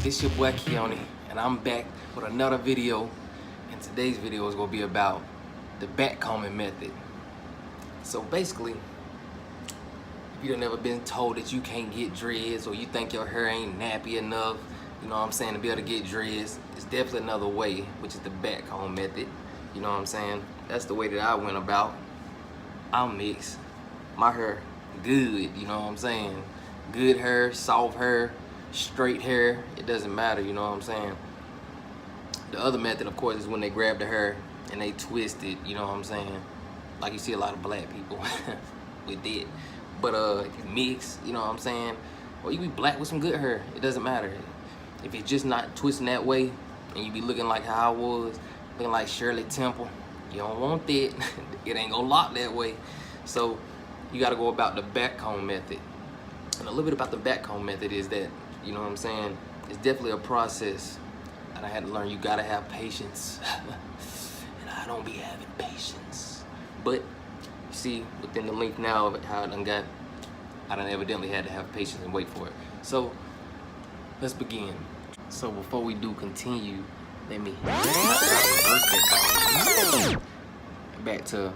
This your boy Keone, and I'm back with another video. And today's video is gonna be about the backcombing method. So basically, if you've never been told that you can't get dreads, or you think your hair ain't nappy enough, you know what I'm saying, to be able to get dreads, it's definitely another way, which is the backcomb method. You know what I'm saying? That's the way that I went about. I'm mixed. My hair good, you know what I'm saying? Good hair, soft hair, straight hair, it doesn't matter, you know what I'm saying? The other method, of course, is when they grab the hair and they twist it, you know what I'm saying? Like you see a lot of black people with it. But if you mix, you know what I'm saying? Or you be black with some good hair, it doesn't matter. If it's just not twisting that way and you be looking like how I was, looking like Shirley Temple, you don't want that. It ain't gonna lock that way. So you gotta go about the backcomb method. And a little bit about the backcomb method is that, you know what I'm saying, it's definitely a process. And I had to learn you gotta have patience. And I don't be having patience. But you see, within the length now of how I done evidently had to have patience and wait for it. So let's begin. So before we do continue, let me back to,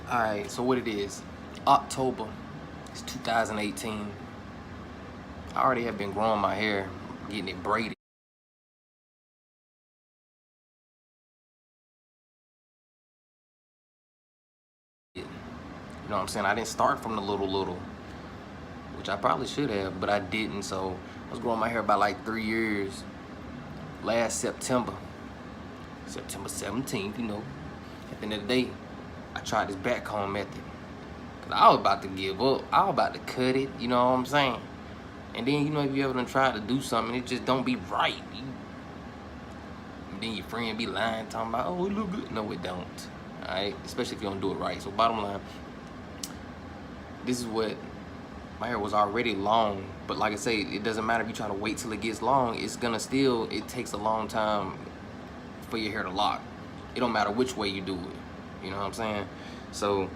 all right, so what it is, October, it's 2018. I already have been growing my hair, getting it braided. You know what I'm saying? I didn't start from the little, which I probably should have, but I didn't. So I was growing my hair about like 3 years. Last September 17th, you know, at the end of the day, I tried this backcomb method. Cause I was about to give up. I was about to cut it, you know what I'm saying? And then, you know, if you ever done tried to do something, it just don't be right. And then your friend be lying, talking about, oh, it look good. No, it don't, all right? Especially if you don't do it right. So bottom line, this is what, my hair was already long, but like I say, it doesn't matter if you try to wait till it gets long, it's gonna still, it takes a long time for your hair to lock. It don't matter which way you do it, you know what I'm saying? So,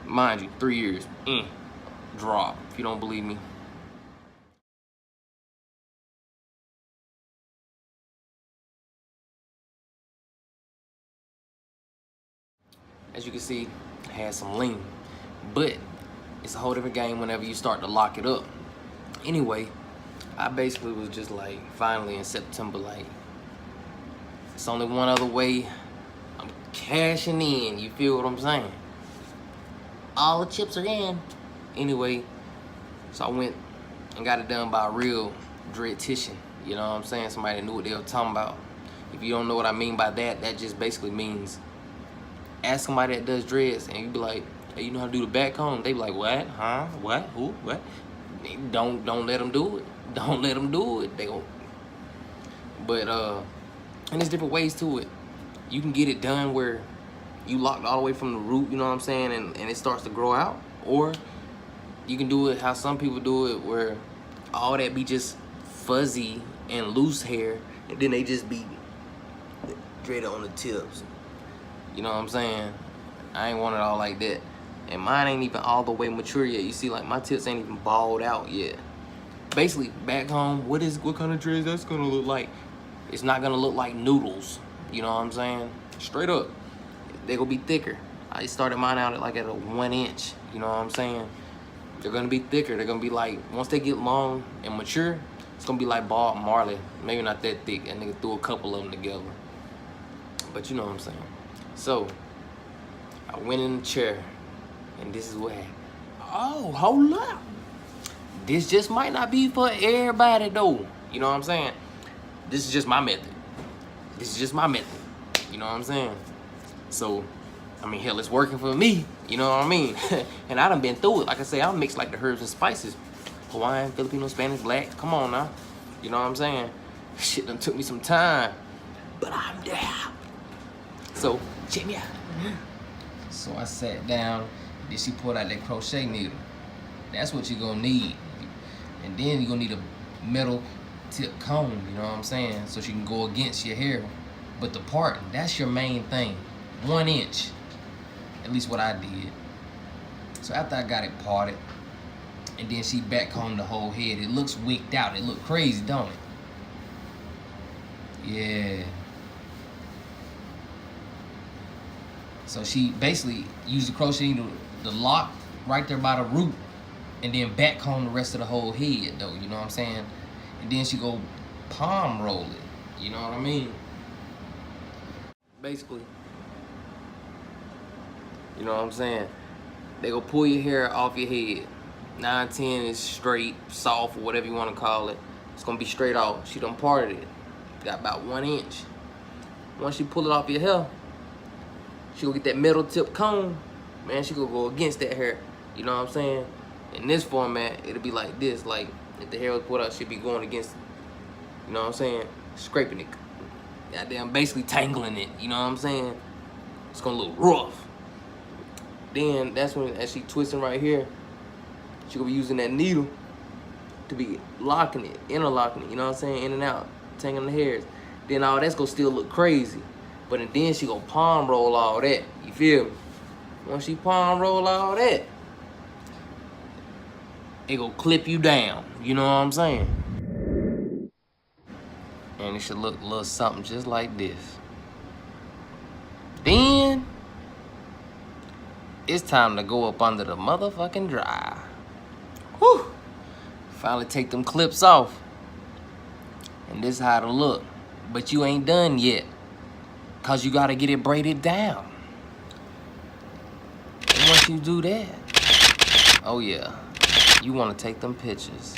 mind you, 3 years, drop, if you don't believe me. As you can see, it has some lean, but it's a whole different game whenever you start to lock it up. Anyway, I basically was just like, finally in September, like, it's only one other way. I'm cashing in, you feel what I'm saying? All the chips are in. Anyway, so I went and got it done by a real dreadtician. You know what I'm saying? Somebody that knew what they were talking about. If you don't know what I mean by that, that just basically means ask somebody that does dreads and you be like, hey, you know how to do the back comb? They be like, what? Huh? What? Who? What? Don't let them do it. Don't let them do it. They go. But and there's different ways to it. You can get it done where you locked all the way from the root, you know what I'm saying, and it starts to grow out. Or you can do it how some people do it, where all that be just fuzzy and loose hair, and then they just be dreaded on the tips. You know what I'm saying? I ain't want it all like that. And mine ain't even all the way mature yet. You see, like, my tips ain't even balled out yet. Basically, back home, what kind of dreads that's gonna look like? It's not gonna look like noodles. You know what I'm saying? Straight up. They're gonna be thicker. I started mine out at a 1 inch. You know what I'm saying? They're gonna be thicker. They're gonna be like, once they get long and mature, it's gonna be like Bob Marley. Maybe not that thick. That nigga threw a couple of them together. But you know what I'm saying. So, I went in the chair, and this is what happened. Oh, hold up. This just might not be for everybody, though. You know what I'm saying? This is just my method. This is just my method. You know what I'm saying? So, I mean, hell, it's working for me. You know what I mean? And I done been through it. Like I say, I mix like the herbs and spices. Hawaiian, Filipino, Spanish, black. Come on now. You know what I'm saying? Shit done took me some time. But I'm there. So, check me out. So I sat down, then she pulled out that crochet needle. That's what you're gonna need. And then you're gonna need a metal tip comb, you know what I'm saying? So she can go against your hair. But the part, that's your main thing. 1 inch, at least what I did. So after I got it parted, and then she backcombed the whole head, it looks wicked out. It look crazy, don't it? Yeah. So she basically used the crochet needle, the lock right there by the root, and then backcomb the rest of the whole head though, you know what I'm saying? And then she go palm roll it, you know what I mean? Basically, you know what I'm saying? They go pull your hair off your head. 9-10 is straight, soft, or whatever you want to call it. It's gonna be straight off. She done parted it. Got about 1 inch. Once she pull it off your hair, she gonna get that metal tip comb. Man, she gonna go against that hair. You know what I'm saying? In this format, it'll be like this. Like, if the hair was put out, she'd be going against it. You know what I'm saying? Scraping it. Goddamn, basically tangling it. You know what I'm saying? It's gonna look rough. Then that's when, as she twisting right here, she gonna be using that needle to be locking it, interlocking it, you know what I'm saying? In and out, tangling the hairs. Then all that's gonna still look crazy. But then she gonna palm roll all that, you feel me? Once she palm roll all that, it gonna clip you down, you know what I'm saying? And it should look a little something just like this. Then, it's time to go up under the motherfucking dryer. Whew. Finally take them clips off. And this is how it'll look. But you ain't done yet, cause you gotta get it braided down. And once you do that, oh yeah, you wanna take them pictures.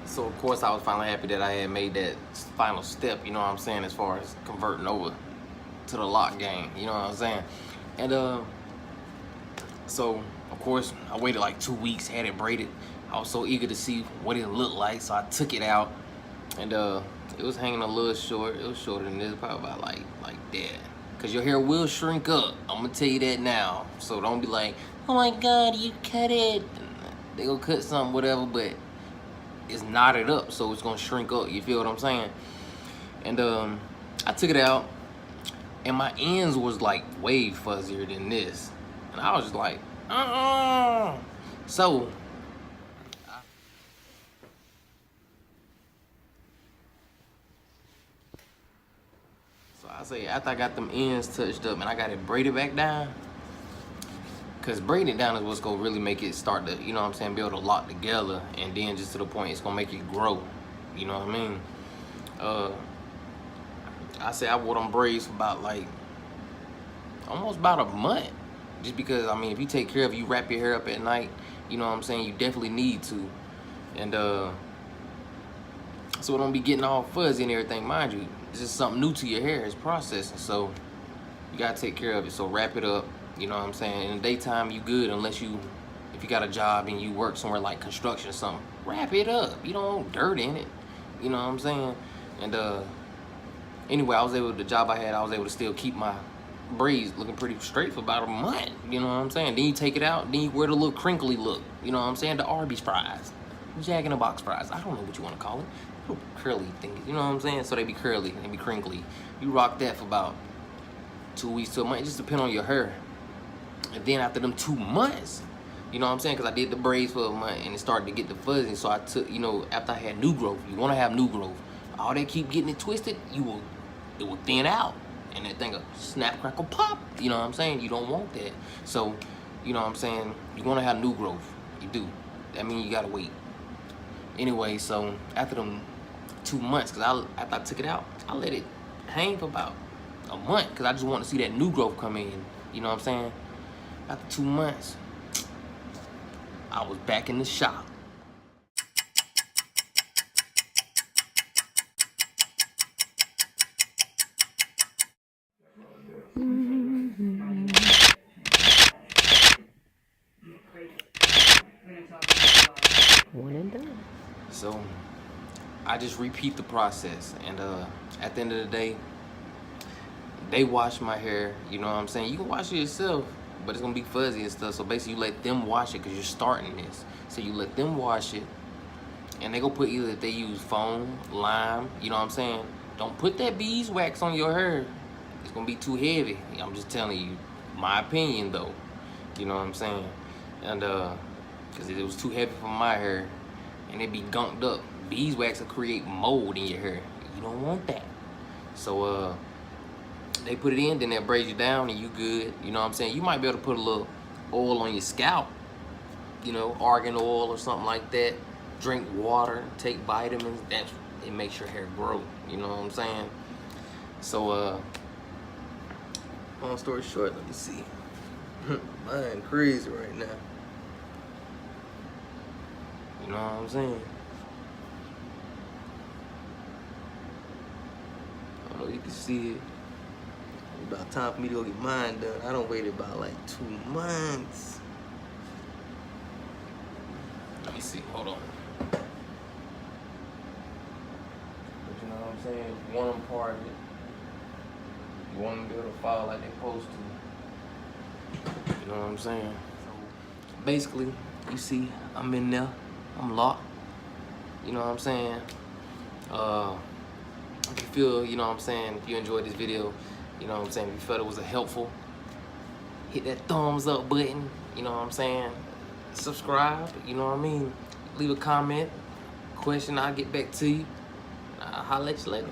So of course I was finally happy that I had made that final step, you know what I'm saying, as far as converting over to the lock game, you know what I'm saying? And so of course I waited like 2 weeks, had it braided. I was so eager to see what it looked like, so I took it out, and it was hanging a little short. It was shorter than this, probably about like that. Cause your hair will shrink up. I'm gonna tell you that now. So don't be like, oh my God, you cut it. They gonna cut something, whatever, but it's knotted up, so it's gonna shrink up. You feel what I'm saying? And I took it out, and my ends was like way fuzzier than this, and I was just like, So I say, after I got them ends touched up and I got it braided back down, cause braiding it down is what's gonna really make it start to, you know what I'm saying, be able to lock together, and then just to the point it's gonna make it grow. You know what I mean? I say I wore them braids for about like almost about a month. Just because, I mean, if you take care of it, you wrap your hair up at night, you know what I'm saying, you definitely need to. And so it don't be getting all fuzzy and everything. Mind you, it's just something new to your hair, it's processing, so you gotta take care of it. So wrap it up, you know what I'm saying. In the daytime you good, unless if you got a job and you work somewhere like construction or something, wrap it up. You don't want dirt in it, you know what I'm saying. And anyway, the job I had, I was able to still keep my braids looking pretty straight for about a month, you know what I'm saying. Then you take it out, then you wear the little crinkly look, you know what I'm saying, the Arby's fries, Jack in the Box fries, I don't know what you want to call it, little curly thing, you know what I'm saying. So they be curly, they be crinkly. You rock that for about 2 weeks to a month, it just depend on your hair. And then after them 2 months, you know what I'm saying, because I did the braids for a month and it started to get the fuzzy, so I took, you know, after I had new growth, you want to have new growth, all they keep getting it twisted, it will thin out. And that thing will snap, crackle, pop. You know what I'm saying? You don't want that. So, you know what I'm saying? You want to have new growth. You do. That means you got to wait. Anyway, so after them 2 months, because after I took it out, I let it hang for about a month because I just want to see that new growth come in. You know what I'm saying? After 2 months, I was back in the shop. One and done. So I just repeat the process, and at the end of the day, they wash my hair. You know what I'm saying? You can wash it yourself, but it's gonna be fuzzy and stuff. So basically, you let them wash it because you're starting this. So you let them wash it, and they go put either if they use foam, lime. You know what I'm saying? Don't put that beeswax on your hair. It's gonna be too heavy. I'm just telling you, my opinion though. You know what I'm saying? And because it was too heavy for my hair, and it be gunked up beeswax will create mold in your hair. You don't want that. So they put it in, then they'll braid you down, and you good. You know what I'm saying? You might be able to put a little oil on your scalp, you know, argan oil or something like that. Drink water, take vitamins. It makes your hair grow. You know what I'm saying? So long story short, let me see. Mine crazy right now. You know what I'm saying? I don't know if you can see it. It's about time for me to go get mine done. I don't wait about like 2 months. Let me see, hold on. But you know what I'm saying? You want them part of it. You want them to be able to fall like they're supposed to. You know what I'm saying? So basically, you see, I'm in there. I'm locked. You know what I'm saying? If you feel, you know what I'm saying, if you enjoyed this video, you know what I'm saying, if you felt it was helpful, hit that thumbs up button, you know what I'm saying? Subscribe, you know what I mean? Leave a comment, question, I'll get back to you. I'll holler at you later.